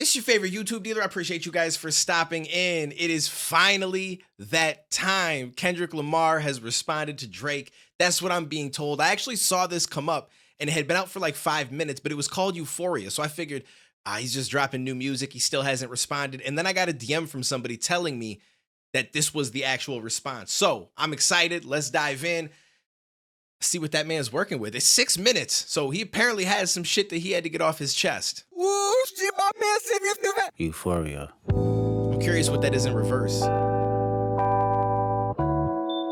This is your favorite YouTube dealer. I appreciate you guys for stopping in. It is finally that time. Kendrick Lamar has responded to Drake. That's what I'm being told. I actually saw this come up and it had been out for like 5 minutes, but it was called Euphoria. So I figured he's just dropping new music. He still hasn't responded. And then I got a DM from somebody telling me that this was the actual response. So I'm excited. Let's dive in. See what that man's working with. It's 6 minutes. So he apparently has some shit that he had to get off his chest. Woo, shit, my man sent me a new Euphoria. I'm curious what that is in reverse.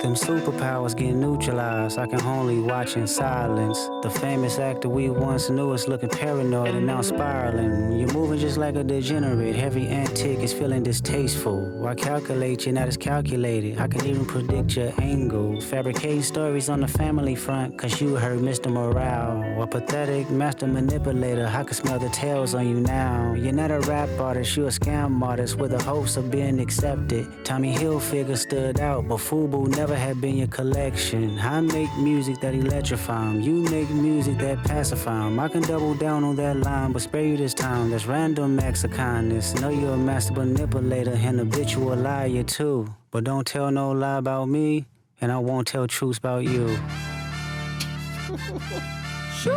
Them superpowers get neutralized. I can only watch in silence. The famous actor we once knew is looking paranoid and now spiraling. You're moving just like a degenerate. Every antic is feeling distasteful. I calculate you, not as calculated. I can even predict your angle. Fabricating stories on the family front, cause you heard Mr. Morale. A pathetic master manipulator. I can smell the tails on you now. You're not a rap artist, you're a scam artist with the hopes of being accepted. Tommy Hilfiger stood out, but FUBU never had been your collection. I make music that electrify 'em. You make music that pacify 'em. I can double down on that line, but spare you this time. That's random acts of kindness. Know you're a master manipulator and habitual liar too. But don't tell no lie about me, and I won't tell truths about you.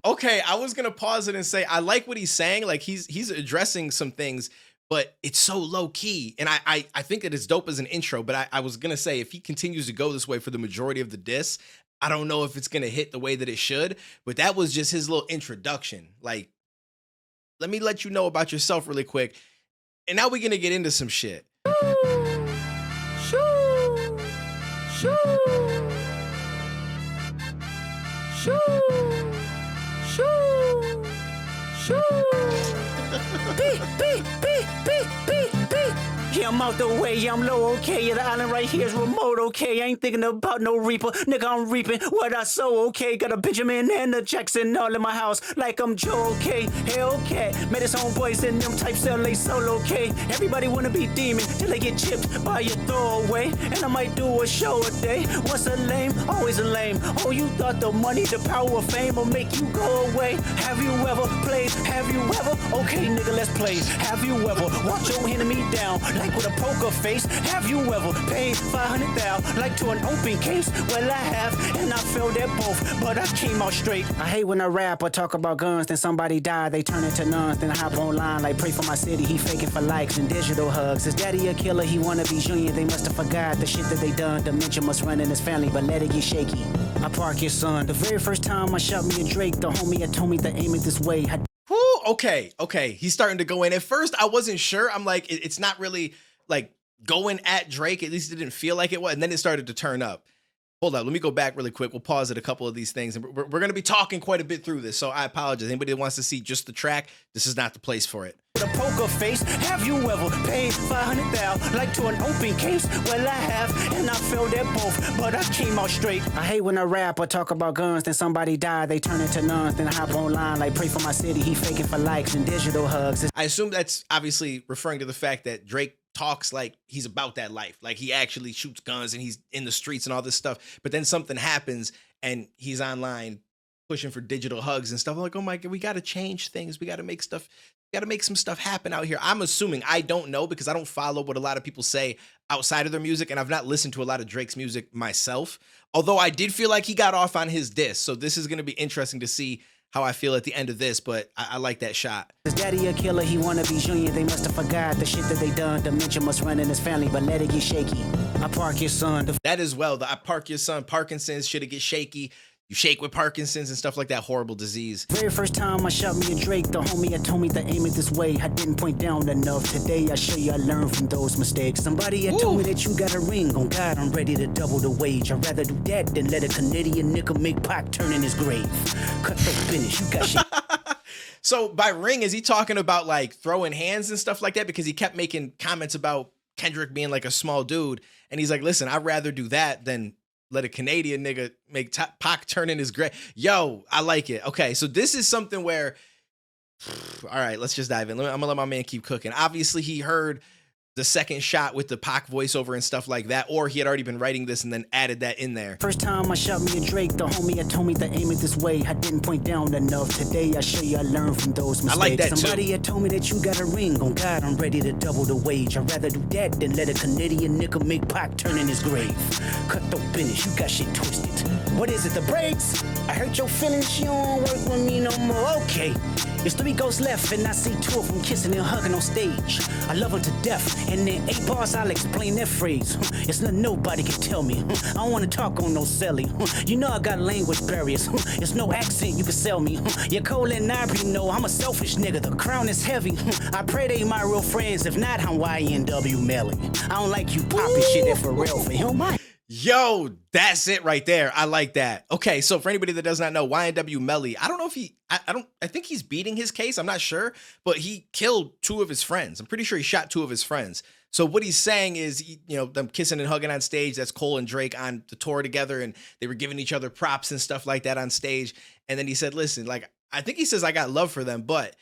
Okay, I was gonna pause it and say I like what he's saying. Like he's addressing some things, but it's so low key. And I think that it's dope as an intro, but I was gonna say if he continues to go this way for the majority of the diss, I don't know if it's gonna hit the way that it should. But that was just his little introduction. Like, let me let you know about yourself really quick. And now we're gonna get into some shit. Yeah, I'm out the way, yeah, I'm low, okay. Yeah, the island right here is remote, okay. I ain't thinking about no reaper, nigga, I'm reaping what I sow, okay. Got a Benjamin and a Jackson all in my house, like I'm Joe, okay. Hellcat, met his homeboys in them types LA solo, okay. Everybody wanna be demon till they get chipped by your throwaway. And I might do a show a day. Once a lame, always a lame. Oh, you thought the money, the power of fame will make you go away. Have you ever played? Have you ever? Okay, nigga, let's play. Have you ever watch your enemy down? Like with a poker face. Have you ever paid 500,000 like to an open case? Well, I have, and I failed at both, but I came out straight. I hate when a rapper talk about guns, then somebody die, they turn into nuns, then I hop online like pray for my city. He faking for likes and digital hugs. His daddy a killer, he wanna be junior. They must have forgot the shit that they done. Dementia must run in his family, but let it get shaky. I park your son. The very first time I shot me a Drake, the homie had told me to aim it this way. Whew, okay. He's starting to go in. At first, I wasn't sure. I'm like, it's not really like going at Drake. At least it didn't feel like it was. And then it started to turn up. Hold up. Let me go back really quick. We'll pause at a couple of these things. And we're going to be talking quite a bit through this. So I apologize. Anybody that wants to see just the track, this is not the place for it. The poker face. Have you ever paid 500,000 like to an open case? Well, I have, and I failed at both, but I came out straight. I hate when a rapper talk about guns, then somebody die, they turn into nuns, then I hop online like pray for my city. He faking for likes and digital hugs. I assume that's obviously referring to the fact that Drake talks like he's about that life. Like he actually shoots guns and he's in the streets and all this stuff. But then something happens and he's online pushing for digital hugs and stuff. I'm like, oh my God, we got to change things. We got to make stuff. Got to make some stuff happen out here. I'm assuming, I don't know because I don't follow what a lot of people say outside of their music, and I've not listened to a lot of Drake's music myself. Although I did feel like he got off on his diss, so this is going to be interesting to see how I feel at the end of this. But I like that shot. His daddy a killer, he wanna be junior. They must have forgot the shit that they done. Dementia must run in his family, but let it get shaky. I park your son. That as well. I park your son. Parkinson's, should it get shaky? You shake with Parkinson's and stuff like that. Horrible disease. Very first time I shot me a Drake, the homie had told me to aim it this way. I didn't point down enough. Today I show you I learned from those mistakes. Somebody had told me that you got a ring. On God, I'm ready to double the wage. I'd rather do that than let a Canadian nigga make Pac turn in his grave. Cut the finish, you got shit. So by ring, is he talking about like throwing hands and stuff like that? Because he kept making comments about Kendrick being like a small dude. And he's like, listen, I'd rather do that than let a Canadian nigga make Pac turn in his grave. Yo, I like it. Okay, so this is something where, all right, let's just dive in. I'm gonna let my man keep cooking. Obviously, he heard the second shot with the Pac voiceover and stuff like that, or he had already been writing this and then added that in there. First time I shot me a Drake, the homie had told me to aim it this way. I didn't point down enough. Today I show you I learned from those mistakes. I like that Somebody too. had told me that you got a ring. On God, I'm ready to double the wage. I'd rather do that than let a Canadian nigga make Pac turn in his grave. Cut the business, you got shit twisted. What is it, the braids? I hurt your feelings, you don't work with me no more. Okay. There's 3 ghosts left, and I see 2 of them kissing and hugging on stage. I love them to death, and in 8 bars I'll explain that phrase. It's nothing nobody can tell me. I don't wanna talk on no celly. You know I got language barriers. It's no accent you can sell me. You're cold and ivory, you know I'm a selfish nigga. The crown is heavy. I pray they my real friends. If not, I'm YNW Melly. I don't like you popping shit that for real for him. Yo, that's it right there. I like that. Okay, so for anybody that does not know, YNW Melly, I don't know if I think he's beating his case. I'm not sure, but he killed 2 of his friends. I'm pretty sure he shot 2 of his friends. So what he's saying is, you know, them kissing and hugging on stage. That's Cole and Drake on the tour together, and they were giving each other props and stuff like that on stage. And then he said, listen, like, I think he says I got love for them, but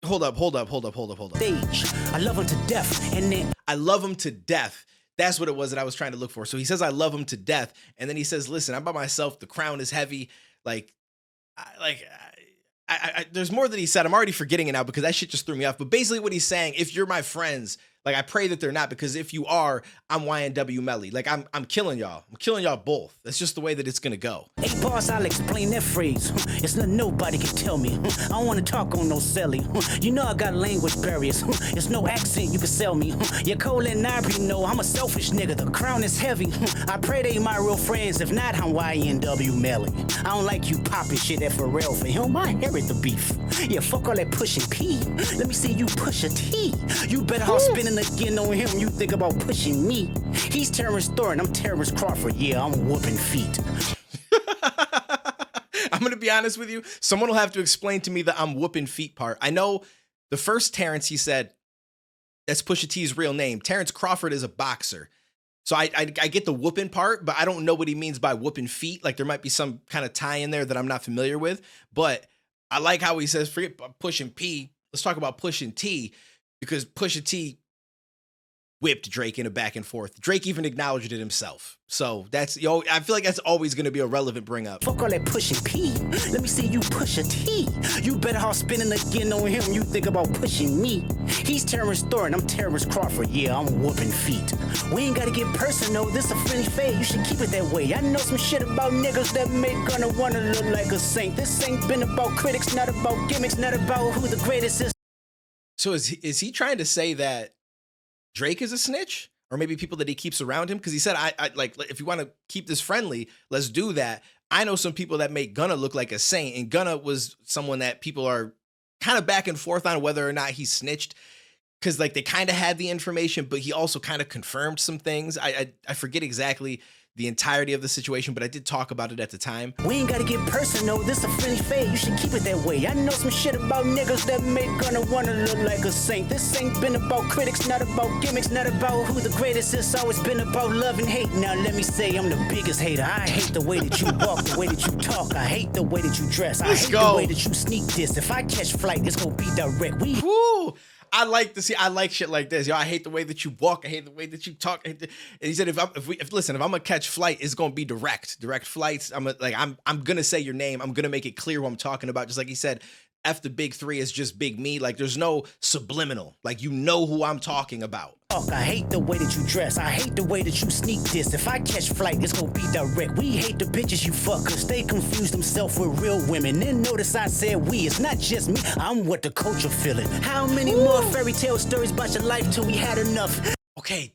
hold up. Stage. I love him to death, and then I love him to death. That's what it was that I was trying to look for. So he says, I love him to death. And then he says, listen, I'm by myself. The crown is heavy. There's more that he said. I'm already forgetting it now because that shit just threw me off. But basically what he's saying, if you're my friends, like, I pray that they're not, because if you are, I'm YNW Melly. Like, I'm killing y'all. I'm killing y'all both. That's just the way that it's going to go. 8 bars, I'll explain that phrase. It's nothing nobody can tell me. I don't want to talk on no celly. You know I got language barriers. It's no accent you can sell me. You're cold and ivory, you know I'm a selfish nigga. The crown is heavy. I pray they my real friends. If not, I'm YNW Melly. I don't like you popping shit that for real for him. I inherit the beef. Yeah, fuck all that pushing P. Let me see you push a T. You better off spinning again on him. You think about pushing me. He's Terrence Thorne, I'm Terrence Crawford. Yeah, I'm whooping feet. I'm going to be honest with you. Someone will have to explain to me the I'm whooping feet part. I know the first Terrence, he said, that's Pusha T's real name. Terrence Crawford is a boxer. So I get the whooping part, but I don't know what he means by whooping feet. Like, there might be some kind of tie in there that I'm not familiar with. But I like how he says, forget pushing P. Let's talk about pushing T, because Pusha T whipped Drake in a back and forth. Drake even acknowledged it himself. So that's, I feel like that's always going to be a relevant bring up. Fuck all that pushing P. Let me see you push a T. You better off spinning again on him. You think about pushing me. He's Terrence Thorne, I'm Terrence Crawford. Yeah, I'm whooping feet. We ain't gotta get personal. This a friendly fade. You should keep it that way. I know some shit about niggas that make gonna wanna look like a saint. This ain't been about critics, not about gimmicks, not about who the greatest is. So is he trying to say that Drake is a snitch, or maybe people that he keeps around him? Because he said, I like, if you want to keep this friendly, let's do that. I know some people that make Gunna look like a saint, and Gunna was someone that people are kind of back and forth on whether or not he snitched, because like they kind of had the information, but he also kind of confirmed some things. I forget exactly the entirety of the situation, but I did talk about it at the time. We ain't gotta get personal, this a friendly fade. You should keep it that way. I know some shit about niggas that make gonna wanna look like a saint. This ain't been about critics, not about gimmicks, not about who the greatest is. It's always been about love and hate. Now let me say I'm the biggest hater. I hate the way that you walk, the way that you talk. I hate the way that you dress. I hate the way that you sneak this. If I catch flight, it's gonna be direct. Woo! I like shit like this. Yo, I hate the way that you walk. I hate the way that you talk. And he said, if I'm gonna catch flight, it's gonna be direct flights. I'm gonna say your name. I'm gonna make it clear who I'm talking about. Just like he said, F the big 3 is just big me. Like, there's no subliminal. Like, you know who I'm talking about. I hate the way that you dress. I hate the way that you sneak this. If I catch flight, it's gonna be direct. We hate the bitches you fuck, cause they confuse themselves with real women. Then notice I said we, it's not just me. I'm what the culture feeling. How many more fairy tale stories about your life till we had enough? Okay,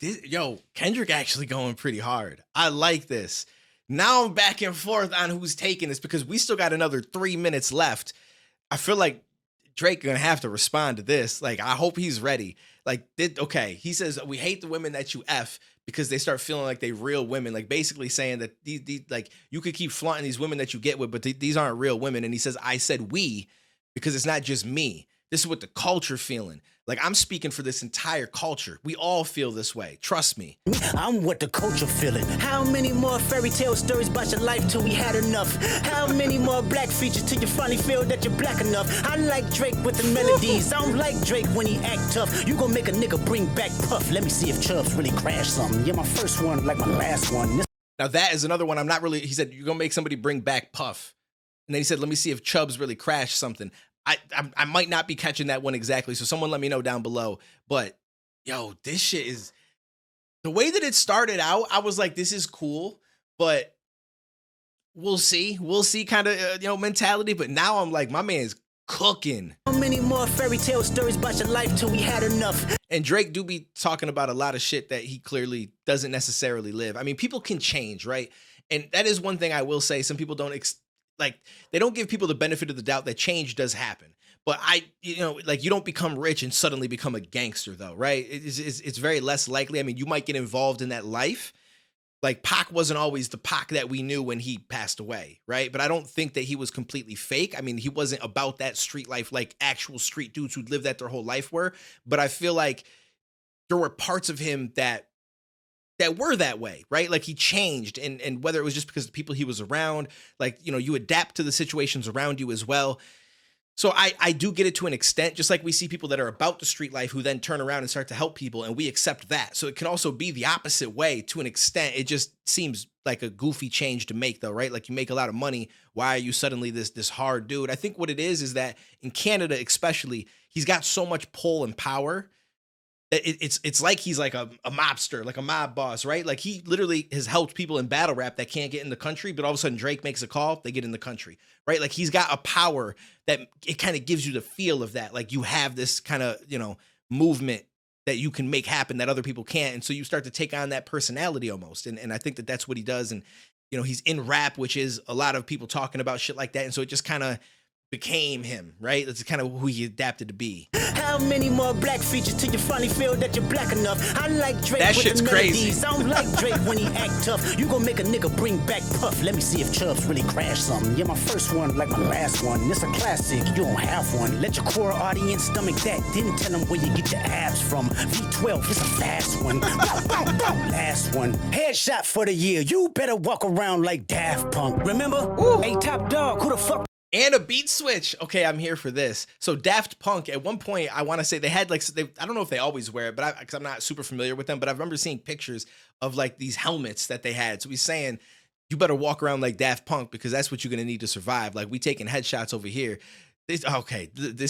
Kendrick actually going pretty hard. I like this. Now I'm back and forth on who's taking this, because we still got another 3 minutes left. I feel like Drake gonna have to respond to this. Like, I hope he's ready. Like, okay, he says, we hate the women that you F because they start feeling like they real women. Like, basically saying that these like, you could keep flaunting these women that you get with, but these aren't real women. And he says, I said we, because it's not just me. This is what the culture feeling. Like, I'm speaking for this entire culture. We all feel this way. Trust me. I'm what the culture feeling. How many more fairy tale stories about your life till we had enough? How many more black features till you finally feel that you're black enough? I like Drake with the melodies. I don't like Drake when he act tough. You gon' make a nigga bring back Puff. Let me see if Chubbs really crashed something. Yeah, my first one like my last one. Now that is another one I'm not really, he said, you're gonna make somebody bring back Puff. And then he said, let me see if Chubbs really crashed something. I might not be catching that one exactly, so someone let me know down below. But yo, this shit is, the way that it started out, I was like, this is cool, but we'll see kind of mentality. But now I'm like, my man's cooking. How many more fairy tale stories about your life till we had enough? And Drake do be talking about a lot of shit that he clearly doesn't necessarily live. I mean, people can change, right? And that is one thing I will say. Some people don't they don't give people the benefit of the doubt that change does happen. But you don't become rich and suddenly become a gangster though, right? It's very less likely. I mean, you might get involved in that life. Like Pac wasn't always the Pac that we knew when he passed away, right? But I don't think that he was completely fake. I mean, he wasn't about that street life like actual street dudes who'd lived that their whole life were. But I feel like there were parts of him that were that way, right? Like he changed, and whether it was just because the people he was around, like, you adapt to the situations around you as well. So I do get it to an extent, just like we see people that are about the street life who then turn around and start to help people, and we accept that. So it can also be the opposite way to an extent. It just seems like a goofy change to make though, right? Like you make a lot of money. Why are you suddenly this hard dude? I think what it is that in Canada especially, he's got so much pull and power that it's like he's like a mobster, like a mob boss, right? Like he literally has helped people in battle rap that can't get in the country, but all of a sudden Drake makes a call, they get in the country, right? Like he's got a power that it kind of gives you the feel of that. Like you have this kind of, movement that you can make happen that other people can't. And so you start to take on that personality almost. And I think that that's what he does. And, he's in rap, which is a lot of people talking about shit like that. And so it just kind of became him, right? That's kind of who he adapted to be. How many more black features till you finally feel that you're black enough? I like Drake that with shit's the melodies. crazy. I don't like Drake when he act tough. You gon' make a nigga bring back Puff. Let me see if Chubbs really crashed something. Yeah, my first one like my last one. It's a classic, you don't have one. Let your core audience stomach that. Didn't tell them where you get your abs from. V12, it's a fast one. Last one. Headshot for the year. You better walk around like Daft Punk. Remember? Hey, Top Dog, who the fuck? And a beat switch. Okay, I'm here for this. So Daft Punk, at one point, I want to say they had I don't know if they always wear it, but because I'm not super familiar with them, but I remember seeing pictures of like these helmets that they had. So he's saying, you better walk around like Daft Punk because that's what you're going to need to survive. Like we taking headshots over here. This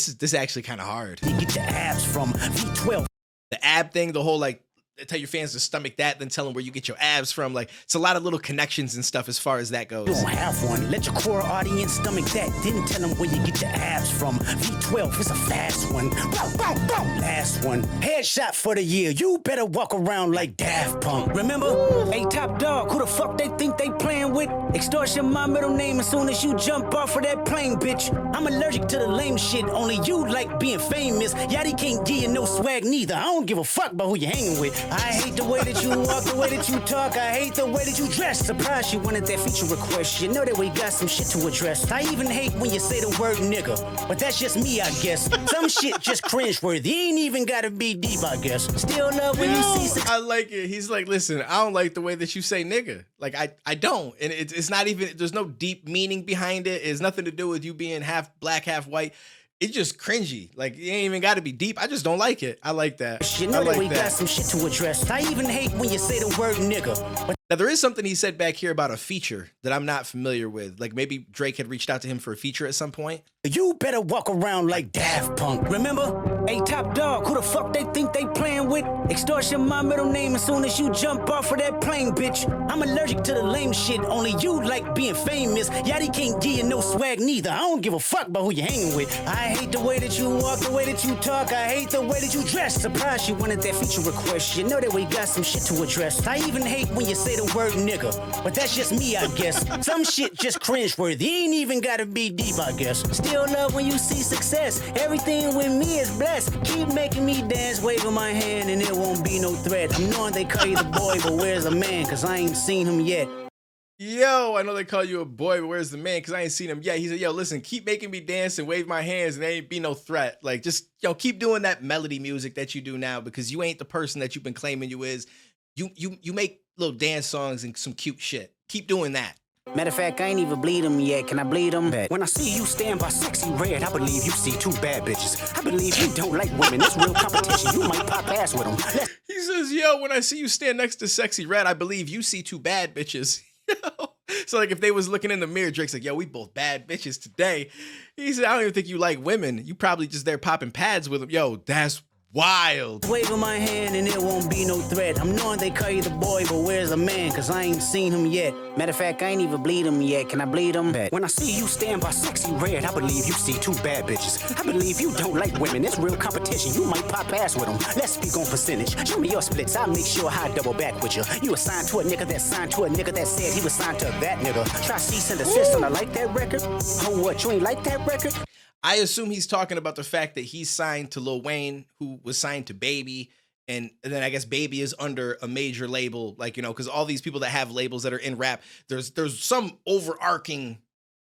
is actually kind of hard. You get your abs from V12. The ab thing, the whole like, tell your fans to stomach that, then tell them where you get your abs from. Like, it's a lot of little connections and stuff as far as that goes. You don't have one. Let your core audience stomach that. Didn't tell them where you get your abs from. V12, it's a fast one. Last one. Headshot for the year. You better walk around like Daft Punk. Remember? Hey, Top Dog, who the fuck they think they playing with? Extortion, my middle name as soon as you jump off of that plane, bitch. I'm allergic to the lame shit. Only you like being famous. Yachty can't give you no swag neither. I don't give a fuck about who you hanging with. I hate the way that you walk, the way that you talk. I hate the way that you dress. Surprised you wanted that feature request. You know that we got some shit to address. I even hate when you say the word nigga. But that's just me, I guess. Some shit just cringeworthy. Ain't even gotta be deep, I guess. Still love when you see I like it. He's like, listen, I don't like the way that you say nigga. Like, I don't. And it's not even, there's no deep meaning behind it. It's nothing to do with you being half black, half white. It's just cringy. Like, you ain't even got to be deep. I just don't like it. I like that. You know that we got some shit to address. I even hate when you say the word nigga. But now, there is something he said back here about a feature that I'm not familiar with. Like, maybe Drake had reached out to him for a feature at some point. You better walk around like Daft Punk. Remember? Hey, Top Dog, who the fuck they think they playing with? Extortion, my middle name as soon as you jump off of that plane, bitch. I'm allergic to the lame shit. Only you like being famous. Yachty can't give you no swag neither. I don't give a fuck about who you hanging with. I hate the way that you walk, the way that you talk. I hate the way that you dress. Surprised you wanted that feature request. You know that we got some shit to address. I even hate when you say the word nigga. But that's just me, I guess. Some shit just cringeworthy. Ain't even gotta be deep, I guess. Still love when you see success. Everything with me is blessed. Keep making me dance, waving my hand, and it won't be no threat. I'm knowing they call you the boy, but where's the man? Cause I ain't seen him yet. Yo, I know they call you a boy, but where's the man? Because I ain't seen him yet. He said, yo, listen, keep making me dance and wave my hands, and there ain't be no threat. Like, just, yo, keep doing that melody music that you do now, because you ain't the person that you've been claiming you is. You make little dance songs and some cute shit. Keep doing that. Matter of fact, I ain't even bleed them yet. Can I bleed them? When I see you stand by sexy red, I believe you see two bad bitches. I believe you don't like women. It's real competition. You might pop ass with them. He says, yo, when I see you stand next to sexy red, I believe you see two bad bitches. So like if they was looking in the mirror, Drake's like, yo, we both bad bitches today. He said, I don't even think you like women. You probably just there popping pads with them. Yo, that's wild. Waving my hand and it won't be no threat. I'm knowing they call you the boy, but where's the man? Cause I ain't seen him yet. Matter of fact, I ain't even bleed him yet. Can I bleed him? When I see you stand by sexy red, I believe you see two bad bitches. I believe you don't like women. It's real competition. You might pop ass with them. Let's speak on percentage. Show me your splits. I'll make sure I double back with you. You assigned to a nigga that signed to a nigga that said he was signed to that nigga. Try cease and desist on I like that record. Oh, what? You ain't like that record? I assume he's talking about the fact that he's signed to Lil Wayne, who was signed to Baby. And then I guess Baby is under a major label, like, you know, because all these people that have labels that are in rap, there's some overarching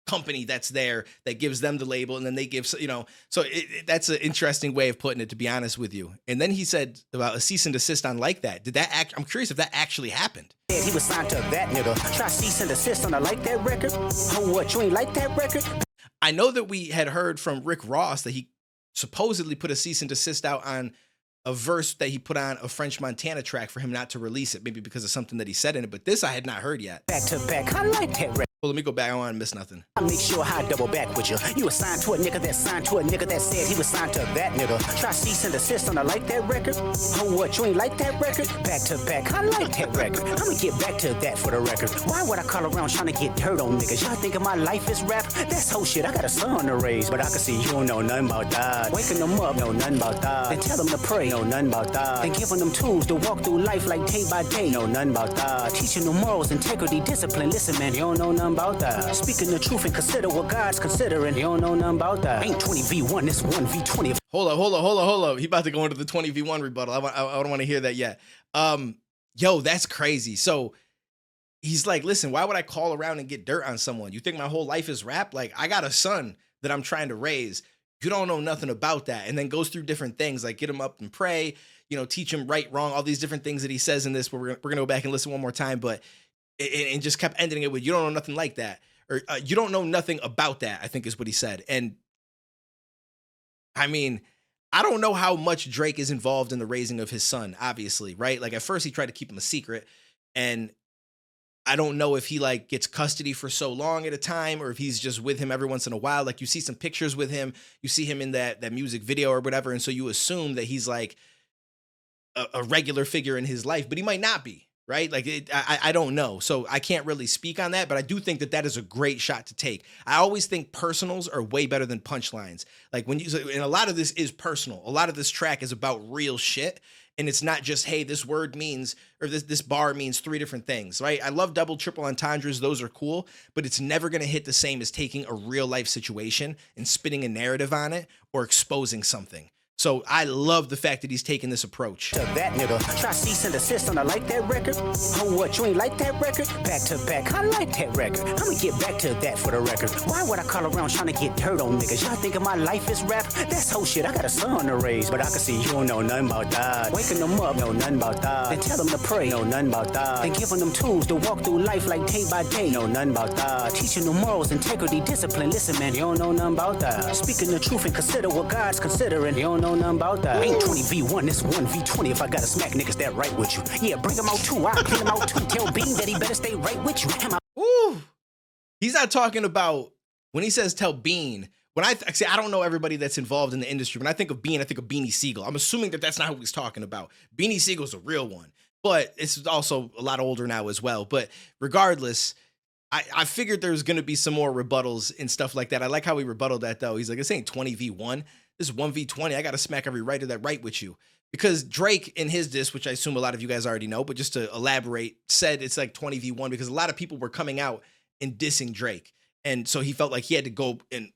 company that's there that gives them the label, and then they give, you know, so that's an interesting way of putting it, to be honest with you. And then he said about a cease and desist on Like That. Did that I'm curious if that actually happened. He was signed to that nigga. Try cease and desist on I like that record. Oh, what? You ain't like that record? I know that we had heard from Rick Ross that he supposedly put a cease and desist out on a verse that he put on a French Montana track for him not to release it, maybe because of something that he said in it. But this I had not heard yet. Back to back, I like that record. Well, let me go back. I don't want to miss nothing. I make sure I double back with you. You assigned to a nigga that signed to a nigga that said he was signed to that nigga. Try cease and desist on I like that record. Oh, what? You ain't like that record? Back to back, I like that record. I'ma get back to that for the record. Why would I call around trying to get dirt on niggas? Y'all thinking my life is rap? That's whole shit. I got a son to raise, but I can see you don't know nothing about that. Waking them up, know nothing about that. Then tell them to pray, know nothing about that. Then giving them tools to walk through life like day by day, know nothing about that. Teaching them morals, integrity, discipline. Listen, man, you don't know nothing about that. Speaking the truth and consider what God's considering. You don't know nothing about that. Ain't 20v1, this 1v20. Hold up. He about to go into the 20v1 rebuttal. I don't want to hear that yet. Yo, that's crazy. So he's like, listen, why would I call around and get dirt on someone? You think my whole life is rap? Like, I got a son that I'm trying to raise. You don't know nothing about that. And then goes through different things, like get him up and pray, you know, teach him right, wrong, all these different things that he says in this. We're going to go back and listen one more time, but and just kept ending it with, you don't know nothing like that. Or you don't know nothing about that, I think is what he said. And I mean, I don't know how much Drake is involved in the raising of his son, obviously, right? Like at first he tried to keep him a secret, and I don't know if he like gets custody for so long at a time, or if he's just with him every once in a while. Like you see some pictures with him, you see him in that music video or whatever. And so you assume that he's like a regular figure in his life, but he might not be. Right? Like, I don't know. So I can't really speak on that, but I do think that is a great shot to take. I always think personals are way better than punchlines. Like and a lot of this is personal. A lot of this track is about real shit. And it's not just, hey, this word means, or this bar means 3 different things, right? I love double, triple entendres. Those are cool, but it's never going to hit the same as taking a real life situation and spinning a narrative on it or exposing something. So I love the fact that he's taking this approach. To that nigga. Try cease and desist on I like that record. Oh, what? You ain't like that record? Back to back, I like that record. I'ma get back to that for the record. Why would I call around trying to get dirt on niggas? Y'all thinking my life is rap? That's whole shit. I got a son to raise, but I can see you don't know nothing about that. Waking them up, know nothing about that. Then tell them to pray, know nothing about that. Then giving them tools to walk through life like day by day, know nothing about that. Teaching them morals, integrity, discipline. Listen, man, you don't know nothing about that. Speaking the truth and consider what God's considering. You don't know nothing about that. Ain't 20v1, this 1v20. If I gotta smack niggas that right with you. Yeah, bring them out too. I'll clean them out too. Tell Bean that he better stay right with you. Ooh. He's not talking about, when he says tell Bean, when I don't know everybody that's involved in the industry. When I think of Bean, I think of Beanie Siegel. I'm assuming that that's not who he's talking about. Beanie Siegel's a real one, but it's also a lot older now as well. But regardless, I figured there's going to be some more rebuttals and stuff like that. I like how he rebutted that, though. He's like, this ain't 20v1. This is 1v20. I got to smack every writer that right with you. Because Drake in his diss, which I assume a lot of you guys already know, but just to elaborate, said it's like 20v1 because a lot of people were coming out and dissing Drake. And so he felt like he had to go and,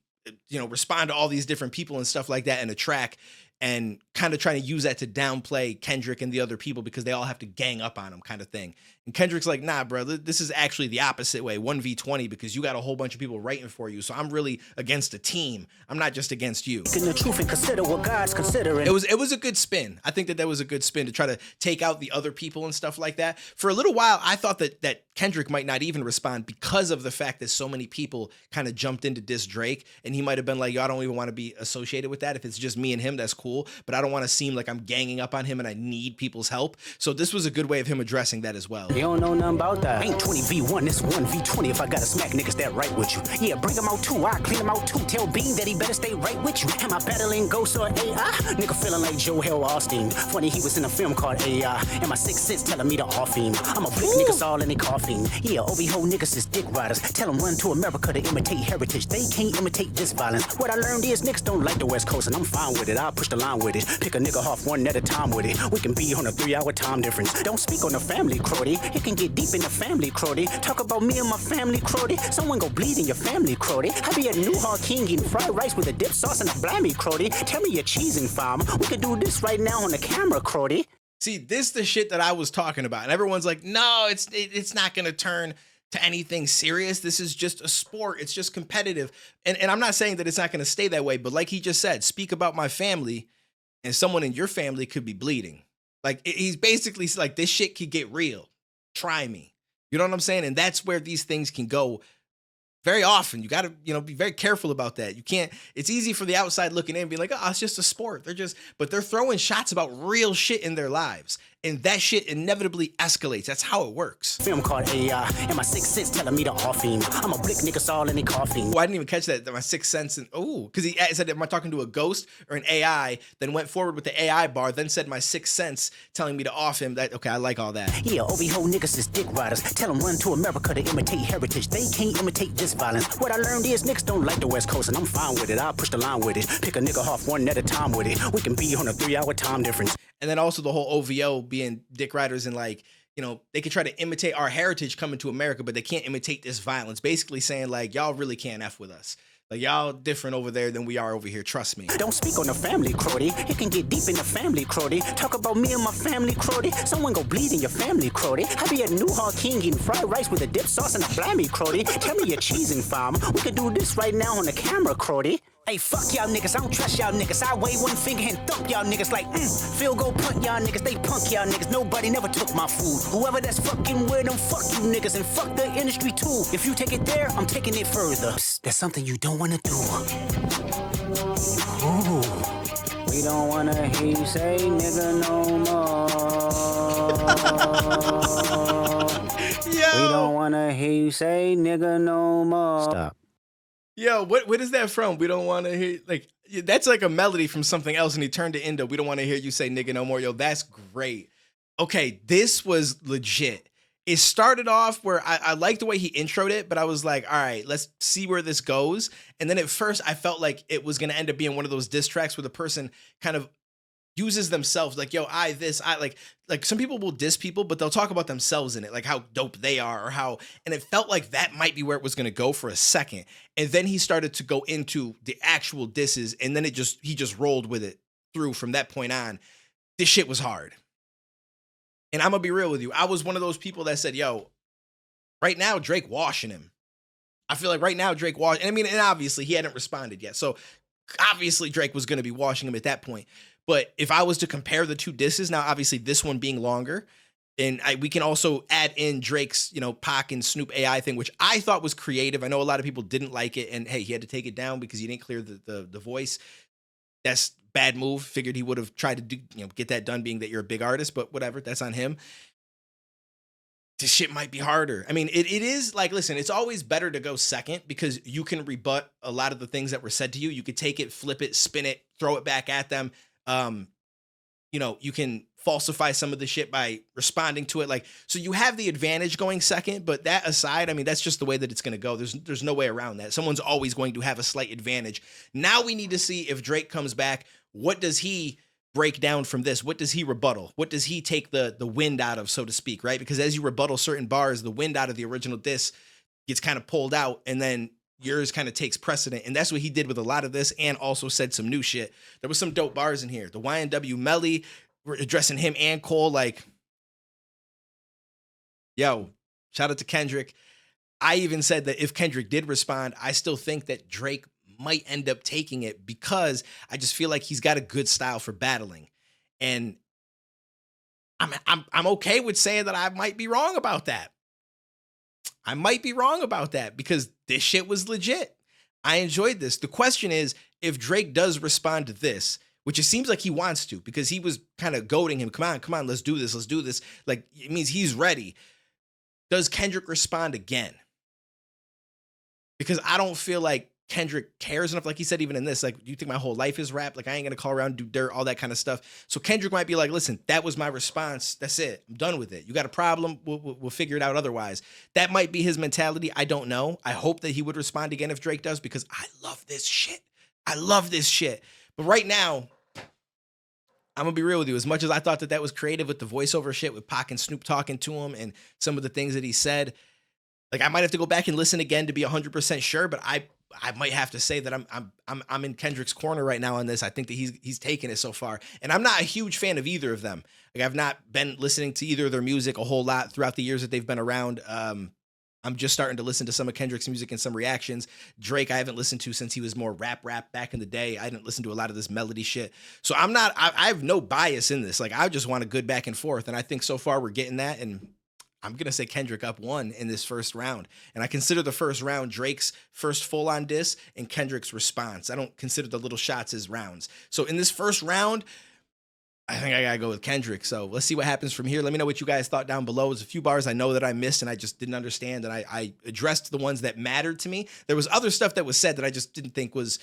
you know, respond to all these different people and stuff like that in a track, and kind of trying to use that to downplay Kendrick and the other people because they all have to gang up on him, kind of thing. And Kendrick's like, nah, bro, this is actually the opposite way, 1v20, because you got a whole bunch of people writing for you. So I'm really against a team. I'm not just against you. In the truth and consider what God's considering. It was a good spin. I think that was a good spin to try to take out the other people and stuff like that. For a little while, I thought that Kendrick might not even respond because of the fact that so many people kind of jumped into diss Drake, and he might have been like, yo, I don't even want to be associated with that. If it's just me and him, that's cool, but I don't want to seem like I'm ganging up on him and I need people's help. So this was a good way of him addressing that as well. You don't know nothing about that. Ain't 20v1, it's 1v20 if I gotta smack niggas that right with you. Yeah, bring him out too, I clean him out too. Tell Bean that he better stay right with you. Am I battling ghosts or AI? Nigga feeling like Joel Osteen. Funny he was in a film called AI. And my sixth sense telling me to off him. I'm a big niggas all in they coughing. Yeah, OB-ho niggas is dick riders. Tell them run to America to imitate heritage. They can't imitate this violence. What I learned is niggas don't like the West Coast and I'm fine with it. I'll push the line with it. Pick a nigga off one at a time with it. We can be on a 3-hour time difference. Don't speak on the family, Crody. It can get deep in the family, Crody. Talk about me and my family, Crody. Someone go bleed in your family, Crody. I be at New Hall King eating fried rice with a dip sauce and a blammy, Crody. Tell me your cheesing, fam. We can do this right now on the camera, Crody. See, this the shit that I was talking about. And everyone's like, no, it's not going to turn to anything serious. This is just a sport. It's just competitive. And I'm not saying that it's not going to stay that way, but like he just said, speak about my family and someone in your family could be bleeding. Like he's basically like, this shit could get real. Try me. You know what I'm saying? And that's where these things can go very often. You got to, be very careful about that. You can't, it's easy for the outside looking in and be like, oh, it's just a sport. But they're throwing shots about real shit in their lives. And that shit inevitably escalates. That's how it works. Film called AI, and my sixth sense telling me to off him. I'm a blick niggas all in they coughing. Oh, I didn't even catch that my sixth sense. Because he said, am I talking to a ghost or an AI? Then went forward with the AI bar, then said my sixth sense telling me to off him. Okay, I like all that. Yeah, OB-ho niggas is dick riders. Tell them run to America to imitate heritage. They can't imitate this violence. What I learned is niggas don't like the West Coast, and I'm fine with it. I'll push the line with it. Pick a nigga off one at a time with it. We can be on a 3-hour time difference. And then also the whole OVO being dick riders and like, they could try to imitate our heritage coming to America, but they can't imitate this violence. Basically saying like, y'all really can't F with us. Like y'all different over there than we are over here. Trust me. Don't speak on the family, Crody. It can get deep in the family, Crody. Talk about me and my family, Crody. Someone go bleed in your family, Crody. I be at New Hall King eating fried rice with a dip sauce and a blammy, Crody. Tell me your cheesing, fam. We can do this right now on the camera, Crody. Hey, fuck y'all niggas, I don't trust y'all niggas. I wave one finger and thump y'all niggas like, field goal punt y'all niggas, they punk y'all niggas. Nobody never took my food. Whoever that's fucking with them, fuck you niggas and fuck the industry too. If you take it there, I'm taking it further. Psst, that's something you don't wanna do. Ooh, we don't wanna hear you say nigga no more. Yo. We don't wanna hear you say nigga no more. Stop. Yo, what is that from? We don't want to hear, like, that's like a melody from something else, and he turned it into, we don't want to hear you say nigga no more. Yo, that's great. Okay, this was legit. It started off where I liked the way he introed it, but I was like, all right, let's see where this goes. And then at first, I felt like it was going to end up being one of those diss tracks where the person kind of uses themselves, like, yo, I like some people will diss people, but they'll talk about themselves in it, like how dope they are or how, and it felt like that might be where it was going to go for a second. And then he started to go into the actual disses, and then he just rolled with it through from that point on. This shit was hard. And I'm gonna be real with you. I was one of those people that said, yo, right now, Drake washing him. I feel like right now, Drake washing, and obviously he hadn't responded yet. So obviously Drake was going to be washing him at that point. But if I was to compare the two disses, now obviously this one being longer, and we can also add in Drake's, Pac and Snoop AI thing, which I thought was creative. I know a lot of people didn't like it, and hey, he had to take it down because he didn't clear the voice. That's bad move. Figured he would have tried to do, get that done, being that you're a big artist, but whatever, that's on him. This shit might be harder. I mean, it is like, listen, it's always better to go second because you can rebut a lot of the things that were said to you. You could take it, flip it, spin it, throw it back at them. You can falsify some of the shit by responding to it. Like, so you have the advantage going second, but that aside, I mean, that's just the way that it's going to go. There's no way around that. Someone's always going to have a slight advantage. Now we need to see if Drake comes back. What does he break down from this? What does he rebuttal? What does he take the wind out of, so to speak, right? Because as you rebuttal certain bars, the wind out of the original diss gets kind of pulled out, and then yours kind of takes precedent. And that's what he did with a lot of this, and also said some new shit. There was some dope bars in here. The YNW Melly, we're addressing him and Cole, like, Yo, shout out to Kendrick. I even said that if Kendrick did respond, I still think that Drake might end up taking it because I just feel like he's got a good style for battling. And I'm okay with saying that I might be wrong about that. I might be wrong about that because this shit was legit. I enjoyed this. The question is, if Drake does respond to this, which it seems like he wants to, because he was kind of goading him, come on, let's do this, let's do this. Like, it means he's ready. Does Kendrick respond again? Because I don't feel like Kendrick cares enough. Like he said, even in this, like, do you think my whole life is rap? Like, I ain't gonna call around, do dirt, all that kind of stuff. So Kendrick might be like, listen, that was my response. That's it. I'm done with it. You got a problem? We'll figure it out otherwise. That might be his mentality. I don't know. I hope that he would respond again if Drake does, because I love this shit. I love this shit. But right now, I'm gonna be real with you. As much as I thought that that was creative with the voiceover shit, with Pac and Snoop talking to him and some of the things that he said, like, I might have to go back and listen again to be 100% sure. But I might have to say that I'm in Kendrick's corner right now on this. I think that he's taken it so far, and I'm not a huge fan of either of them. Like, I've not been listening to either of their music a whole lot throughout the years that they've been around. I'm just starting to listen to some of Kendrick's music and some reactions. Drake, I haven't listened to since he was more rap back in the day. I didn't listen to a lot of this melody shit. So I have no bias in this. Like, I just want a good back and forth. And I think so far we're getting that. And I'm going to say Kendrick up 1 in this first round. And I consider the first round Drake's first full on diss and Kendrick's response. I don't consider the little shots as rounds. So in this first round, I think I gotta go with Kendrick. So let's see what happens from here. Let me know what you guys thought down below. There's a few bars I know that I missed and I just didn't understand. And I addressed the ones that mattered to me. There was other stuff that was said that I just didn't think was,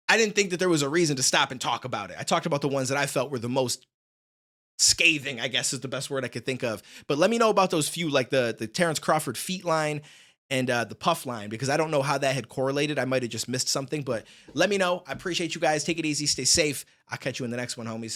I didn't think that there was a reason to stop and talk about it. I talked about the ones that I felt were the most scathing, I guess is the best word I could think of. But let me know about those few, like the Terrence Crawford feat line and the Puff line, because I don't know how that had correlated. I might have just missed something, but let me know. I appreciate you guys. Take it easy. Stay safe. I'll catch you in the next one, homies.